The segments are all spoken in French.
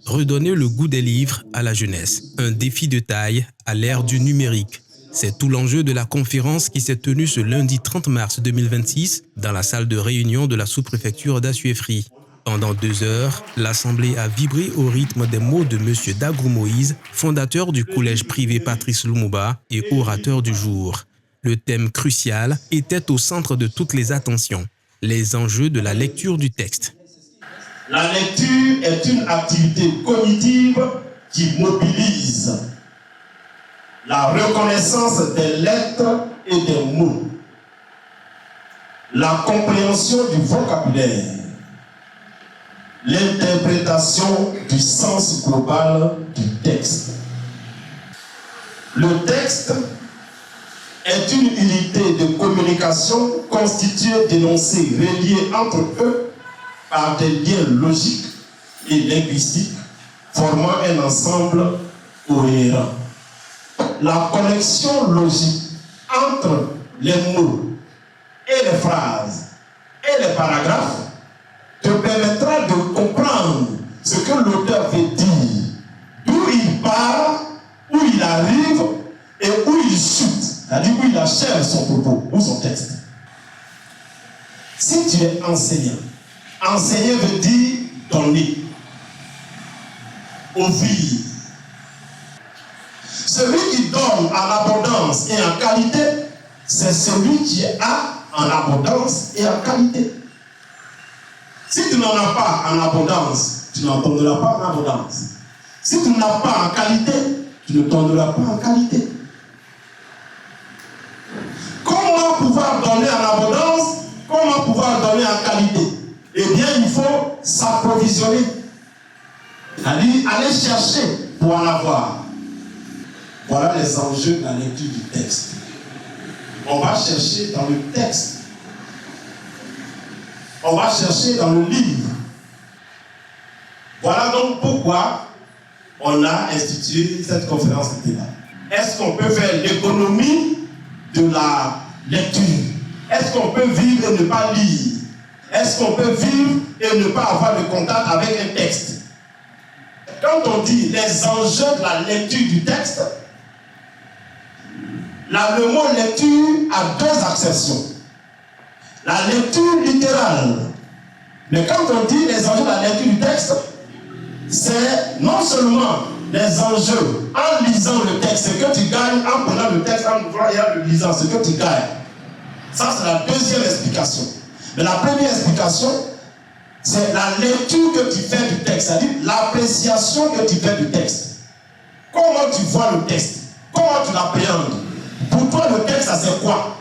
Redonner le goût des livres à la jeunesse, un défi de taille à l'ère du numérique. C'est tout l'enjeu de la conférence qui s'est tenue ce lundi 30 mars 2026 dans la salle de réunion de la sous-préfecture d'Assuéfry. Pendant 2 heures, l'Assemblée a vibré au rythme des mots de M. Dagrou Moïse, fondateur du collège privé Patrice Lumumba et orateur du jour. Le thème crucial était au centre de toutes les attentions, les enjeux de la lecture du texte. La lecture est une activité cognitive qui mobilise la reconnaissance des lettres et des mots, la compréhension du vocabulaire, l'interprétation du sens global du texte. Le texte est une unité de communication constituée d'énoncés reliés entre eux par des liens logiques et linguistiques formant un ensemble cohérent. La connexion logique entre les mots et les phrases et les paragraphes te permettra de comprendre ce que l'auteur veut dire, d'où il part, où il arrive et où il chute, c'est-à-dire où il achève son propos ou son texte. Si tu es enseignant, enseigner veut dire donner, offrir. Celui qui donne en abondance et en qualité, c'est celui qui a en abondance et en qualité. Si tu n'en as pas en abondance, tu n'en donneras pas en abondance. Si tu n'as pas en qualité, tu ne donneras pas en qualité. Comment pouvoir donner en abondance? Comment pouvoir donner en qualité? Eh bien, il faut s'approvisionner. C'est-à-dire aller chercher pour en avoir. Voilà les enjeux de la lecture du texte. On va chercher dans le texte. On va chercher dans le livre. Voilà donc pourquoi on a institué cette conférence de débat. Est-ce qu'on peut faire l'économie de la lecture? Est-ce qu'on peut vivre et ne pas lire? Est-ce qu'on peut vivre et ne pas avoir de contact avec un texte? Quand on dit les enjeux de la lecture du texte, le mot lecture a 2 acceptions. La lecture littérale. Mais quand on dit les enjeux de la lecture du texte, c'est non seulement les enjeux en lisant le texte, ce que tu gagnes en prenant le texte, en ouvrant et en le lisant, ce que tu gagnes. Ça, c'est la deuxième explication. Mais la première explication, c'est la lecture que tu fais du texte, c'est-à-dire l'appréciation que tu fais du texte. Comment tu vois le texte? Comment tu l'appréhendes? Pour toi, le texte, ça c'est quoi?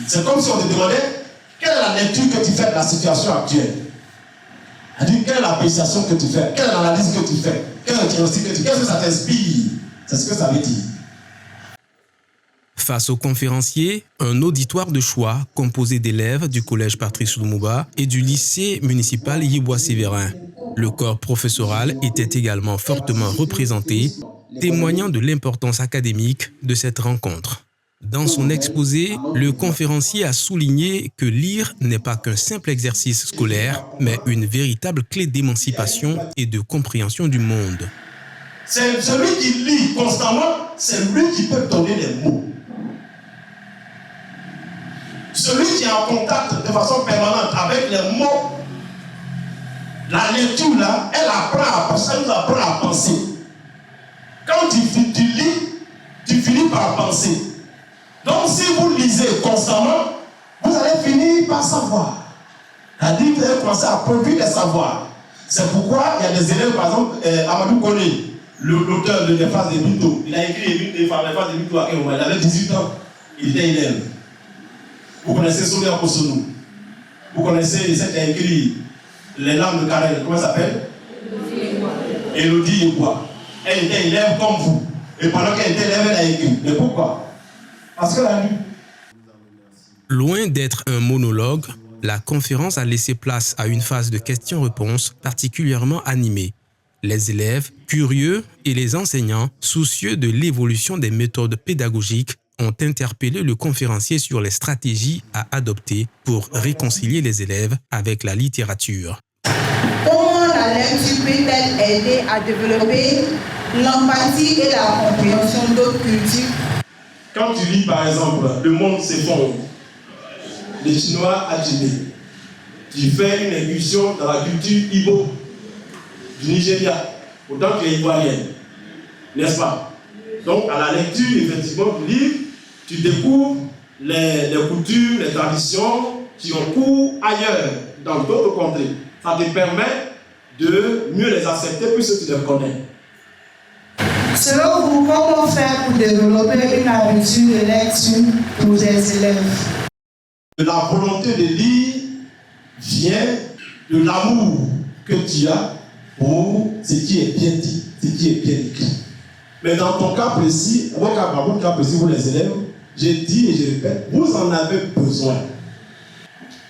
C'est comme si on te demandait quelle est la lecture que tu fais de la situation actuelle. C'est-à-dire quelle est l'appréciation que tu fais, quelle est l'analyse que tu fais, quel est le diagnostic que tu fais, qu'est-ce que ça t'inspire? C'est ce que ça veut dire. Face aux conférenciers, un auditoire de choix composé d'élèves du collège Patrice Lumumba et du lycée municipal Yeboah-Sévérin. Le corps professoral était également fortement représenté, témoignant de l'importance académique de cette rencontre. Dans son exposé, le conférencier a souligné que lire n'est pas qu'un simple exercice scolaire, mais une véritable clé d'émancipation et de compréhension du monde. C'est celui qui lit constamment, c'est lui qui peut donner les mots. Celui qui est en contact de façon permanente avec les mots, la lecture là, elle apprend, ça nous apprend à penser. Quand tu lis, tu finis par penser. Donc si vous lisez constamment, vous allez finir par savoir. C'est-à-dire que vous allez commencer à produire des savoirs. C'est pourquoi il y a des élèves, par exemple, Amadou Kone, l'auteur de l'Efface des Minto, il a écrit l'Efface des Minto à quel moment? Il avait 18 ans, il était élève. Vous connaissez Sonia Kosonou. Vous connaissez celle qui a écrit Les Lames de Karel, comment ça s'appelle? Élodie Yeboah. Elle était élève comme vous. Et pendant qu'elle était élève, elle a écrit. Mais pourquoi? Parce qu'elle a lu. Loin d'être un monologue, la conférence a laissé place à une phase de questions-réponses particulièrement animée. Les élèves, curieux, et les enseignants, soucieux de l'évolution des méthodes pédagogiques, ont interpellé le conférencier sur les stratégies à adopter pour réconcilier les élèves avec la littérature. la lecture peut-elle aider à développer l'empathie et la compréhension d'autres cultures? Quand tu lis par exemple Le monde s'effondre, les Chinois Adjimé, tu fais une incursion dans la culture Igbo du Nigeria, autant que ivoirienne, n'est-ce pas? Donc à la lecture effectivement du livre, tu découvres les coutumes, les traditions qui ont cours ailleurs, dans d'autres contrées. Ça te permet de mieux les accepter puisque tu les connais. Selon vous, comment faire pour développer une habitude de lecture pour les élèves? La volonté de lire vient de l'amour que tu as pour ce qui est bien dit, ce qui est bien écrit. Mais dans ton cas précis, votre cas précis pour les élèves, j'ai dit et je répète, vous en avez besoin.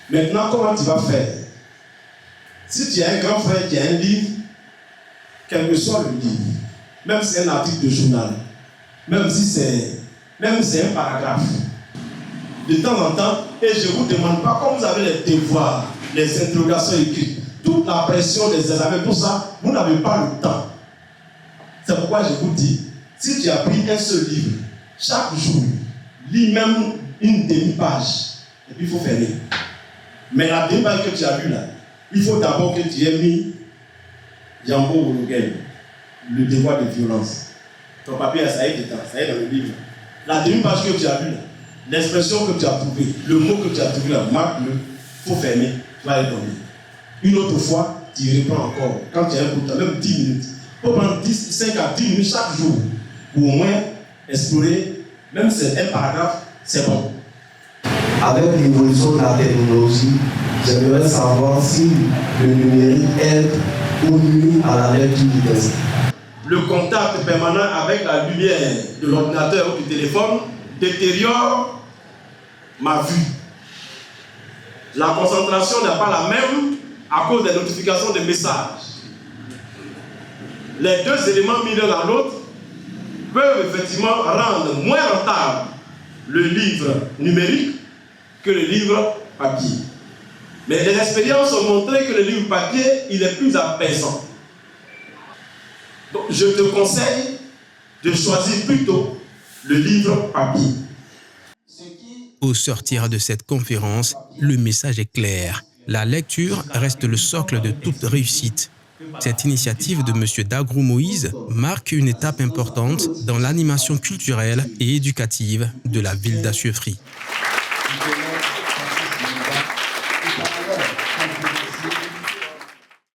Maintenant, comment tu vas faire? Si tu as un grand frère qui a un livre, quel que soit le livre, même si c'est un article de journal, même si c'est un paragraphe, de temps en temps, et je ne vous demande pas, comme vous avez les devoirs, les interrogations écrites, toute la pression des examens, tout ça, vous n'avez pas le temps. C'est pourquoi je vous dis, si tu as pris un seul livre, chaque jour, lis même une demi-page, et puis il faut fermer. Mais la demi-page que tu as lue là, il faut d'abord que tu aies mis Yambo Wologen, le devoir de violence. Ton papier, ça y est dedans, ça y est dans le livre. La demi-page que tu as lue là, l'expression que tu as trouvée, le mot que tu as trouvé là, marque-le, il faut fermer, tu vas aller dormir. Une autre fois, tu reprends encore. Quand tu as un bout de temps, même 10 minutes, il faut prendre 5 à 10 minutes chaque jour pour au moins explorer, même si c'est un paragraphe, c'est bon. Avec l'évolution de la technologie, j'aimerais savoir si le numérique aide ou nuit à la lecture du texte. Le contact permanent avec la lumière de l'ordinateur ou du téléphone détériore ma vue. La concentration n'est pas la même à cause des notifications des messages. Les deux éléments mis l'un dans l'autre peuvent effectivement rendre moins rentable le livre numérique que le livre papier. Mais les expériences ont montré que le livre papier, il est plus apaisant. Donc, je te conseille de choisir plutôt le livre papier. Au sortir de cette conférence, le message est clair. La lecture reste le socle de toute réussite. Cette initiative de M. Dagrou Moïse marque une étape importante dans l'animation culturelle et éducative de la ville d'Achefry.